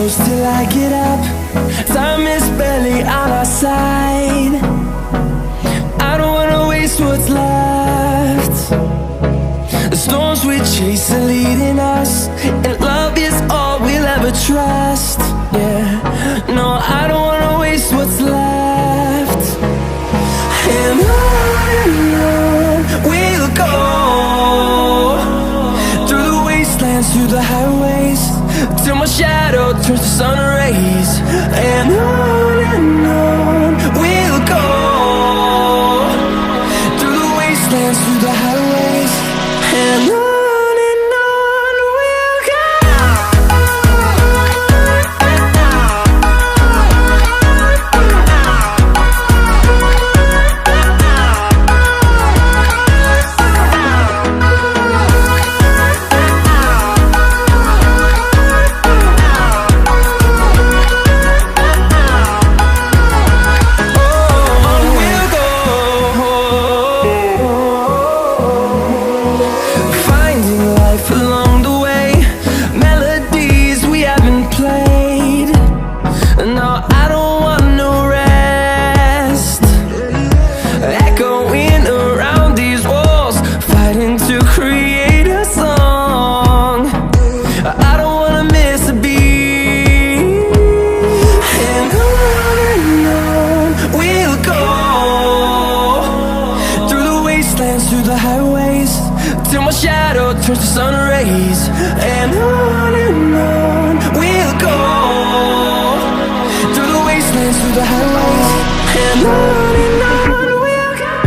close till I get up. Time is barely on our side. I don't wanna waste what's left. The storms we chase are leading us, and love is all we'll ever trust. Yeah, no, I don't wanna waste what's left. And on we'll go, through the wastelands, through the highways, till my shadow turns to sun rays. And on we'll go, through the wastelands, through the highways, and on we'll go. Through the highways, till my shadow turns to sun rays. And on we'll go, through the wastelands, through the highways, and on we'll go.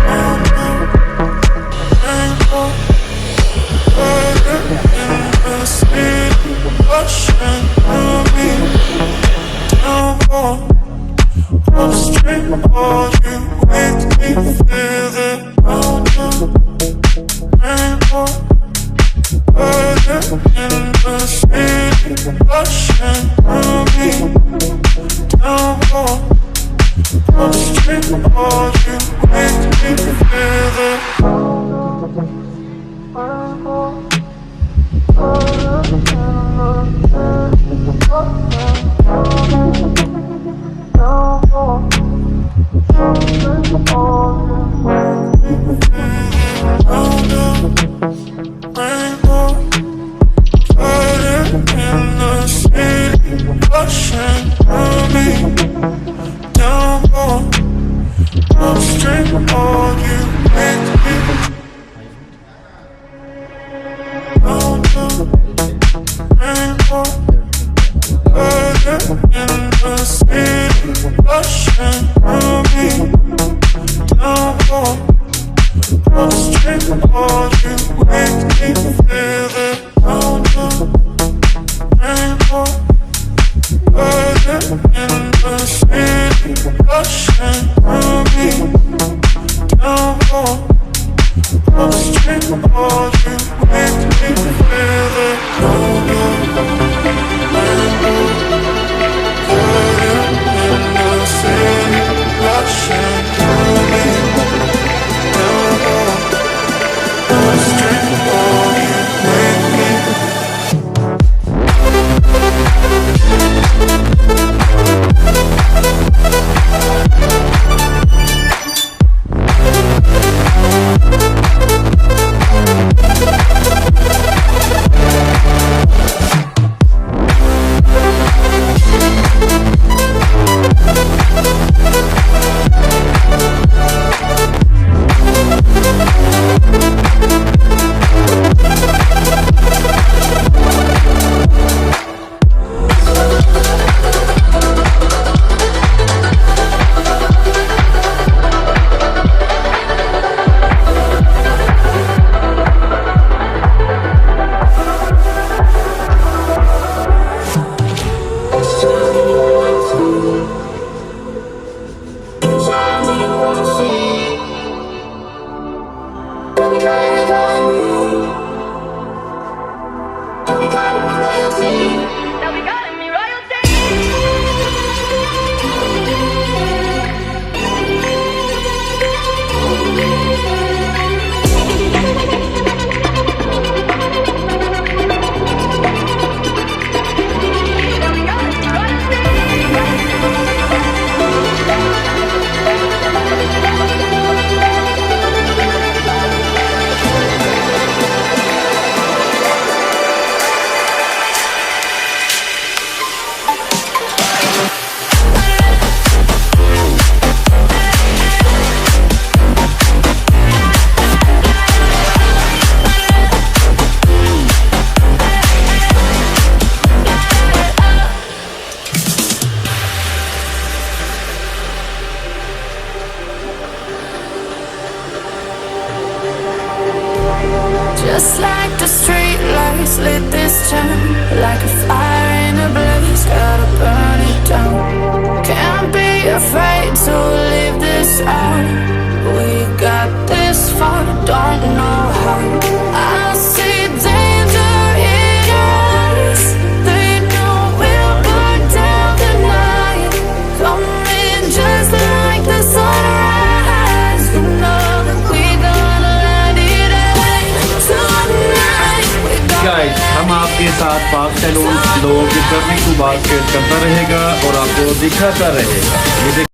Guys, हम आपके साथ पाक salon लोगों की journey को बात share करता रहेगा और आपको दिखाता रहेगा। ये